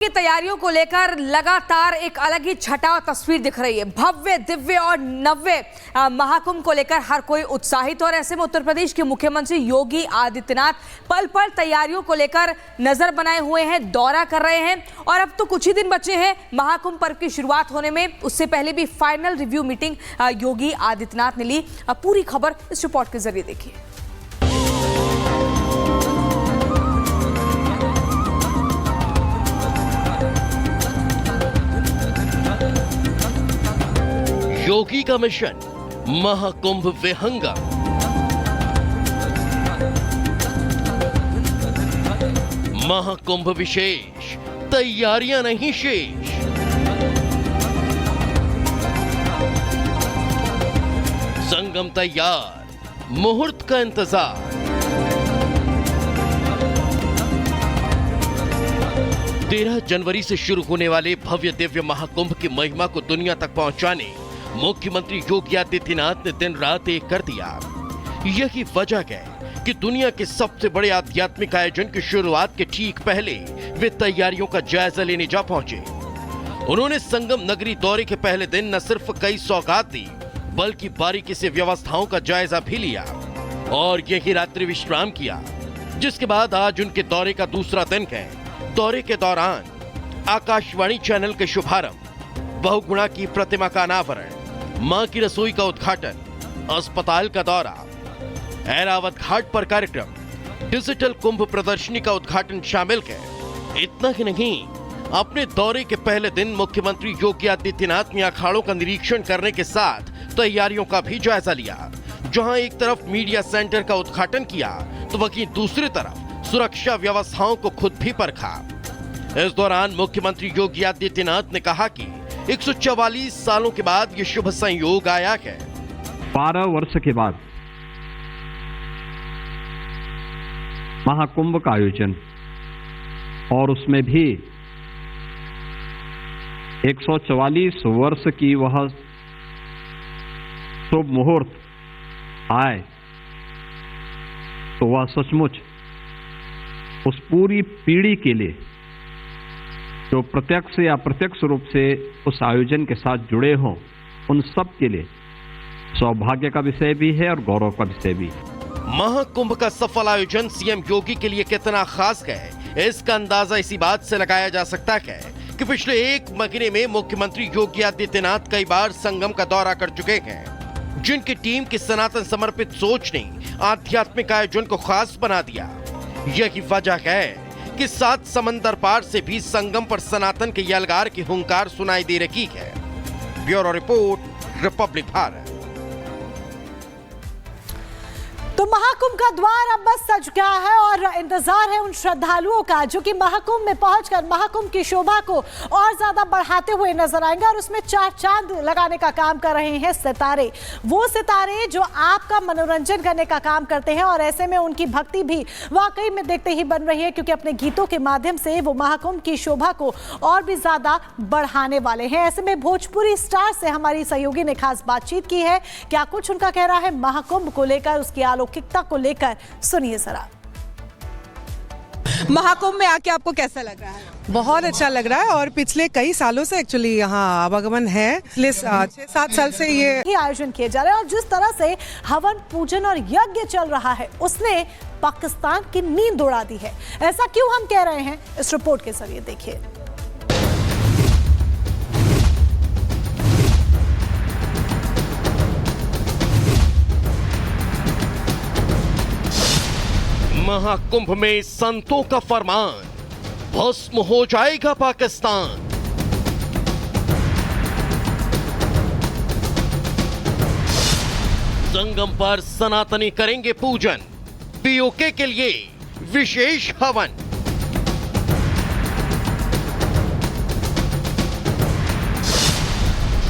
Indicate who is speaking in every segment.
Speaker 1: की तैयारियों को लेकर लगातार एक अलग ही छटा तस्वीर दिख रही है। भव्य, दिव्य और नव्य महाकुंभ को लेकर हर कोई उत्साहित, और ऐसे में उत्तर प्रदेश के मुख्यमंत्री योगी आदित्यनाथ पल पल तैयारियों को लेकर नजर बनाए हुए हैं, दौरा कर रहे हैं। और अब तो कुछ ही दिन बचे हैं महाकुंभ पर्व की शुरुआत होने में। उससे पहले भी final review meeting Yogi Adityanath ने ली। पूरी खबर इस रिपोर्ट के जरिए देखिए।
Speaker 2: योगी का मिशन महाकुंभ विहंगम। महाकुंभ विशेष, तैयारियां नहीं शेष। संगम तैयार, मुहूर्त का इंतजार। तेरह जनवरी से शुरू होने वाले भव्य दिव्य महाकुंभ की महिमा को दुनिया तक पहुंचाने मुख्यमंत्री योगी आदित्यनाथ ने दिन रात एक कर दिया। यही वजह है कि दुनिया के सबसे बड़े आध्यात्मिक आयोजन की शुरुआत के ठीक पहले वे तैयारियों का जायजा लेने जा पहुंचे। उन्होंने संगम नगरी दौरे के पहले दिन न सिर्फ कई सौगात दी, बल्कि बारीकी से व्यवस्थाओं का जायजा भी लिया और यही रात्रि विश्राम किया। जिसके बाद आज उनके दौरे का दूसरा दिन है। दौरे के दौरान आकाशवाणी चैनल के शुभारंभ, बहुगुणा की प्रतिमा का अनावरण, मां की रसोई का उद्घाटन, अस्पताल का दौरा, ऐरावत घाट पर कार्यक्रम, डिजिटल कुंभ प्रदर्शनी का उद्घाटन शामिल है। इतना ही नहीं, अपने दौरे के पहले दिन मुख्यमंत्री योगी आदित्यनाथ ने अखाड़ों का निरीक्षण करने के साथ तैयारियों का भी जायजा लिया। जहां एक तरफ मीडिया सेंटर का उद्घाटन किया, तो वहीं दूसरी तरफ सुरक्षा व्यवस्थाओं को खुद भी परखा। इस दौरान मुख्यमंत्री योगी आदित्यनाथ ने कहा कि 144 सालों के बाद ये शुभ संयोग आया है।
Speaker 3: 12 वर्ष के बाद महाकुंभ का आयोजन, और उसमें भी 144 वर्ष की वह शुभ मुहूर्त आए, तो वह सचमुच उस पूरी पीढ़ी के लिए जो प्रत्यक्ष या अप्रत्यक्ष रूप से उस आयोजन के साथ जुड़े हों, उन सब के लिए सौभाग्य का विषय भी है और गौरव का विषय भी।
Speaker 2: महाकुंभ का सफल आयोजन सीएम योगी के लिए कितना खास है, इसका अंदाजा इसी बात से लगाया जा सकता है कि पिछले एक महीने में मुख्यमंत्री योगी आदित्यनाथ कई बार संगम का दौरा कर चुके हैं, जिनकी टीम की सनातन समर्पित सोच ने आध्यात्मिक आयोजन को खास बना दिया। यही वजह है कि 7 समंदर पार से भी संगम पर सनातन के यलगार की हुंकार सुनाई दे रही है। Bureau report, Republic Bharat.
Speaker 4: तो महाकुंभ का द्वार अब बस सज गया है और इंतजार है उन श्रद्धालुओं का जो कि महाकुंभ में पहुंचकर महाकुंभ की शोभा को और ज्यादा बढ़ाते हुए नजर आएंगे। और उसमें 4 चांद लगाने का काम कर रहे हैं सितारे, वो सितारे जो आपका मनोरंजन करने का काम करते हैं। और ऐसे में उनकी भक्ति भी वाकई में देखते ही बन रही है, क्योंकि अपने गीतों के माध्यम से वो महाकुंभ की शोभा को और भी ज्यादा बढ़ाने वाले हैं। ऐसे में भोजपुरी स्टार से हमारी सहयोगी ने खास बातचीत की है। क्या कुछ उनका कहना है महाकुंभ को लेकर, उसकी अलौकिकता को लेकर, सुनिए जरा।
Speaker 5: महाकुंभ में आके आपको कैसा लग रहा है?
Speaker 6: बहुत अच्छा लग रहा है, और पिछले कई सालों से एक्चुअली यहाँ आवागमन है। पिछले 6-7 साल से ये
Speaker 4: आयोजन किए जा रहे हैं। और जिस तरह से हवन, पूजन और यज्ञ चल रहा है, उसने पाकिस्तान की नींद उड़ा दी है। ऐसा क्यों हम कह रहे हैं, इस रिपोर्ट के जरिए देखिए।
Speaker 2: महाकुंभ में संतों का फरमान, भस्म हो जाएगा पाकिस्तान। संगम पर सनातनी करेंगे पूजन, पीओके के लिए विशेष हवन।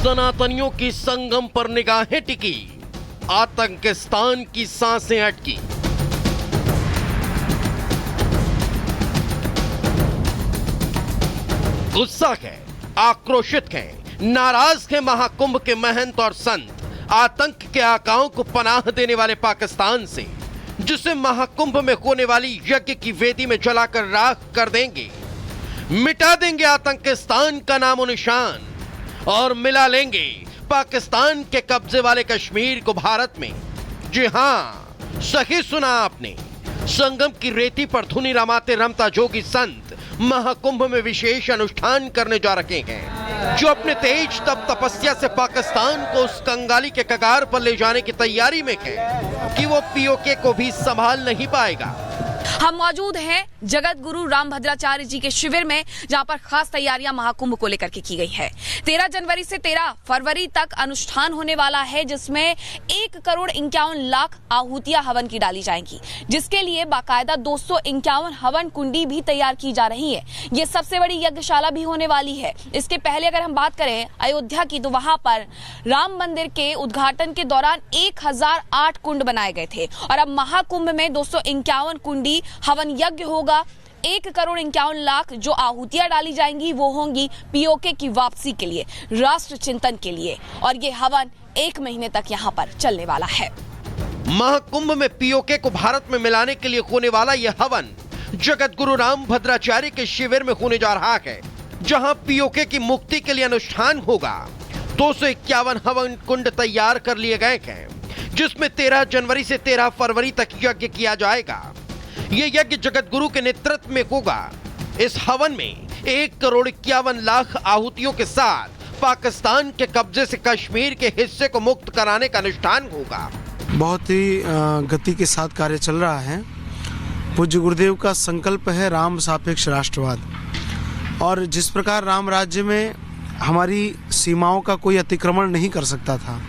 Speaker 2: सनातनियों की संगम पर निगाहें टिकी, आतंकिस्तान की सांसें अटकी। गुस्सा है, आक्रोशित है, नाराज है महाकुंभ के महंत और संत आतंक के आकाओं को पनाह देने वाले पाकिस्तान से, जिसे महाकुंभ में होने वाली यज्ञ की वेदी में जलाकर राख कर देंगे। मिटा देंगे आतंकिस्तान का नामो निशान और मिला लेंगे पाकिस्तान के कब्जे वाले कश्मीर को भारत में। जी हां, सही सुना आपने। संगम की रेती पर धुनी रमाते रमता जोगी संत महाकुंभ में विशेष अनुष्ठान करने जा रहे हैं, जो अपने तेज तप तपस्या से पाकिस्तान को उस कंगाली के कगार पर ले जाने की तैयारी में है कि वो पीओके को भी संभाल नहीं पाएगा।
Speaker 7: हम मौजूद हैं जगत गुरु रामभद्राचार्य जी के शिविर में, जहां पर खास तैयारियां महाकुंभ को लेकर के की गई है। 13 जनवरी से 13 फरवरी तक अनुष्ठान होने वाला है, जिसमें 1,51,00,000 आहुतियां हवन की डाली जाएंगी, जिसके लिए बाकायदा 251 हवन कुंडी भी तैयार की जा रही है। ये सबसे बड़ी यज्ञशाला भी होने वाली है। इसके पहले अगर हम बात करें अयोध्या की, तो वहां पर राम मंदिर के उद्घाटन के दौरान 1008 कुंड बनाए गए थे, और अब महाकुंभ में 251 कुंडी हवन यज्ञ होगा। 1,51,00,000 जो आहुतियां डाली जाएंगी वो होंगी पीओके की वापसी के लिए, राष्ट्र चिंतन के लिए, और ये हवन 1 महीने तक यहाँ पर चलने वाला है।
Speaker 2: महाकुंभ में पीओके को भारत में मिलाने के लिए होने वाला यह हवन जगत गुरु रामभद्राचार्य के शिविर में होने जा रहा है, जहां पीओके की मुक्ति के लिए अनुष्ठान होगा। 251 हवन कुंड तैयार कर लिए गए हैं, जिसमें 13 जनवरी से 13 फरवरी तक यज्ञ किया जाएगा। ये यज्ञ जगत गुरु के नेतृत्व में होगा। इस हवन में 1,51,00,000 आहुतियों के साथ पाकिस्तान के कब्जे से कश्मीर के हिस्से को मुक्त कराने का अनुष्ठान होगा।
Speaker 8: बहुत ही गति के साथ कार्य चल रहा है। पूज्य गुरुदेव का संकल्प है राम सापेक्ष राष्ट्रवाद, और जिस प्रकार राम राज्य में हमारी सीमाओं का कोई अतिक्रमण नहीं कर सकता था,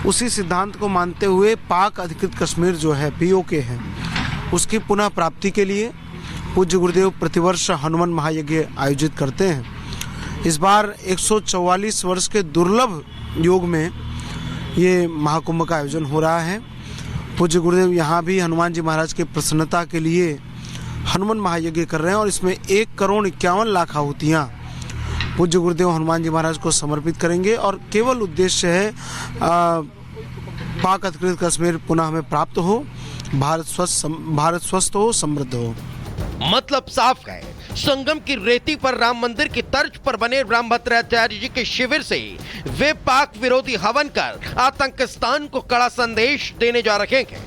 Speaker 8: उसी सिद्धांत को मानते हुए पाक अधिकृत कश्मीर जो है पीओके है, उसकी पुनः प्राप्ति के लिए पूज्य गुरुदेव प्रतिवर्ष हनुमान महायज्ञ आयोजित करते हैं। इस बार 144 वर्ष के दुर्लभ योग में ये महाकुंभ का आयोजन हो रहा है। पूज्य गुरुदेव यहाँ भी हनुमान जी महाराज की प्रसन्नता के लिए हनुमान महायज्ञ कर रहे हैं, और इसमें 1,51,00,000 आहुतियाँ पूज्य गुरुदेव हनुमान जी महाराज को समर्पित करेंगे, और केवल उद्देश्य है पाक अधिकृत कश्मीर पुनः हमें प्राप्त हो, भारत स्वस्थ हो, समृद्ध हो।
Speaker 2: मतलब साफ है, संगम की रेती पर राम मंदिर की तर्ज पर बने रामभद्राचार्य जी के शिविर से वे पाक विरोधी हवन कर आतंकिस्तान को कड़ा संदेश देने जा रहे हैं।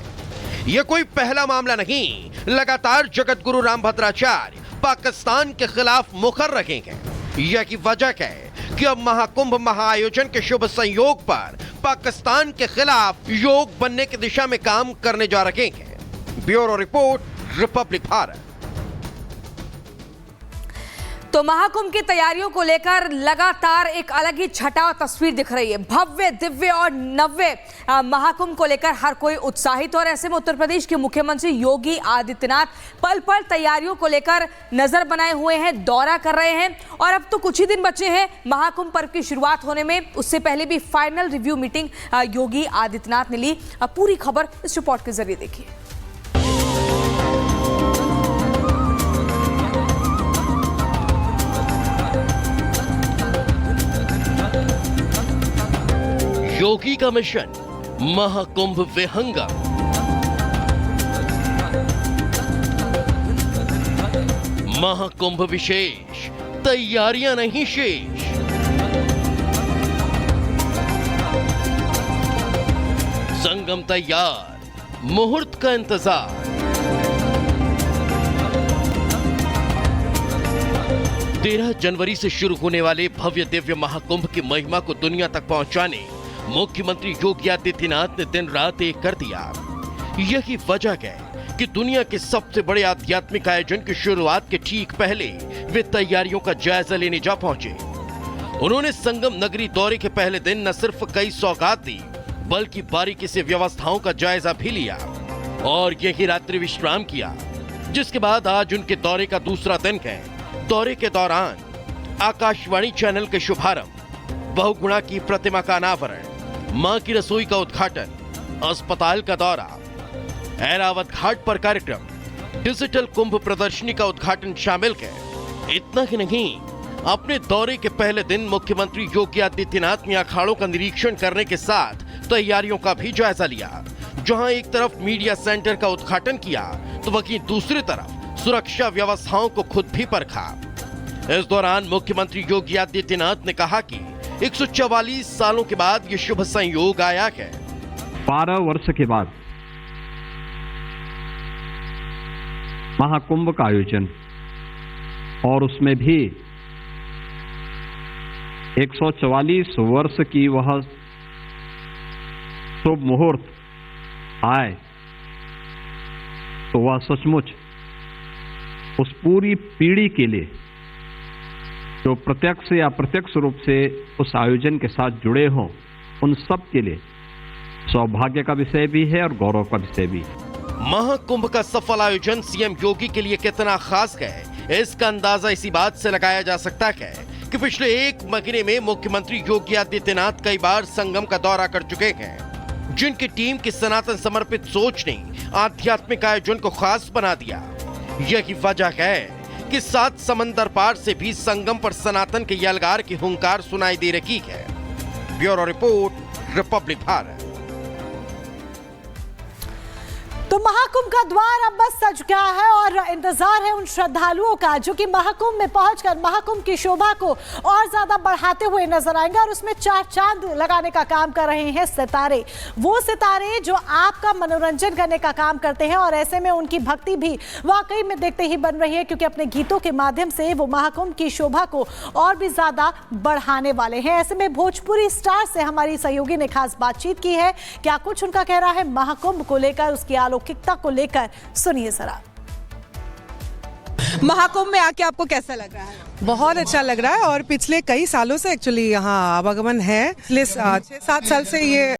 Speaker 2: ये कोई पहला मामला नहीं, लगातार जगत गुरु रामभद्राचार्य पाकिस्तान के खिलाफ मुखर रहे हैं। यही वजह है कि अब महाकुंभ महाआयोजन के शुभ संयोग पर पाकिस्तान के खिलाफ योग बनने की दिशा में काम करने जा रहे हैं। Bureau report, Republic Bharat.
Speaker 1: तो महाकुंभ की तैयारियों को लेकर लगातार एक अलग ही छटा तस्वीर दिख रही है। भव्य, दिव्य और नव्य महाकुंभ को लेकर हर कोई उत्साहित, और ऐसे में उत्तर प्रदेश के मुख्यमंत्री योगी आदित्यनाथ पल पल तैयारियों को लेकर नजर बनाए हुए हैं, दौरा कर रहे हैं। और अब तो कुछ ही दिन बचे हैं महाकुंभ पर्व की शुरुआत होने में। उससे पहले भी final review meeting Yogi Adityanath ने ली। पूरी खबर इस रिपोर्ट के जरिए देखिए।
Speaker 2: योगी का मिशन महाकुंभ विहंगम। महाकुंभ विशेष, तैयारियां नहीं शेष। संगम तैयार, मुहूर्त का इंतजार। तेरह जनवरी से शुरू होने वाले भव्य दिव्य महाकुंभ की महिमा को दुनिया तक पहुंचाने मुख्यमंत्री योगी आदित्यनाथ ने दिन रात एक कर दिया। यही वजह है कि दुनिया के सबसे बड़े आध्यात्मिक आयोजन की शुरुआत के ठीक पहले वे तैयारियों का जायजा लेने जा पहुंचे। उन्होंने संगम नगरी दौरे के पहले दिन न सिर्फ कई सौगात दी, बल्कि बारीकी से व्यवस्थाओं का जायजा भी लिया और यही रात्रि विश्राम किया। जिसके बाद आज उनके दौरे का दूसरा दिन है। दौरे के दौरान आकाशवाणी चैनल के शुभारंभ, बहुगुणा की प्रतिमा का अनावरण, मां की रसोई का उद्घाटन, अस्पताल का दौरा, ऐरावत घाट पर कार्यक्रम, डिजिटल कुंभ प्रदर्शनी का उद्घाटन शामिल है। इतना ही नहीं, अपने दौरे के पहले दिन मुख्यमंत्री योगी आदित्यनाथ ने अखाड़ों का निरीक्षण करने के साथ तैयारियों का भी जायजा लिया। जहां एक तरफ मीडिया सेंटर का उद्घाटन किया, तो वहीं दूसरी तरफ सुरक्षा व्यवस्थाओं को खुद भी परखा। इस दौरान मुख्यमंत्री योगी आदित्यनाथ ने कहा कि 144 सालों के बाद ये शुभ संयोग आया है।
Speaker 3: 12 वर्ष के बाद महाकुंभ का आयोजन और उसमें भी 144 वर्ष की वह शुभ मुहूर्त आए तो वह सचमुच उस पूरी पीढ़ी के लिए जो प्रत्यक्ष या अप्रत्यक्ष रूप से उस आयोजन के साथ जुड़े हों, उन सब के लिए सौभाग्य का विषय भी है और गौरव का विषय भी।
Speaker 2: महाकुंभ का सफल आयोजन सीएम योगी के लिए कितना खास है, इसका अंदाजा इसी बात से लगाया जा सकता है कि पिछले 1 महीने में मुख्यमंत्री योगी आदित्यनाथ कई बार संगम का दौरा कर चुके हैं, जिनकी टीम की सनातन समर्पित सोच ने आध्यात्मिक आयोजन को खास बना दिया। यही वजह है कि 7 समंदर पार से भी संगम पर सनातन के यलगार की हुंकार सुनाई दे रही है। Bureau report, Republic Bharat.
Speaker 4: तो महाकुंभ का द्वार अब बस सज गया है और इंतजार है उन श्रद्धालुओं का जो कि महाकुंभ में पहुंचकर महाकुंभ की शोभा को और ज्यादा बढ़ाते हुए नजर आएंगे और उसमें 4 चांद लगाने का काम कर रहे हैं सितारे। वो सितारे जो आपका मनोरंजन करने का काम करते हैं और ऐसे में उनकी भक्ति भी वाकई में देखते ही बन रही है, क्योंकि अपने गीतों के माध्यम से वो महाकुंभ की शोभा को और भी ज्यादा बढ़ाने वाले हैं। ऐसे में भोजपुरी स्टार से हमारी सहयोगी ने खास बातचीत की है। क्या कुछ उनका कहना है महाकुंभ को लेकर, उसकी अलौकिकता को लेकर, सुनिए जरा।
Speaker 5: महाकुंभ में आके आपको कैसा लग रहा है?
Speaker 6: बहुत अच्छा लग रहा है और पिछले कई सालों से एक्चुअली यहाँ आवागमन है। पिछले 6-7 साल से ये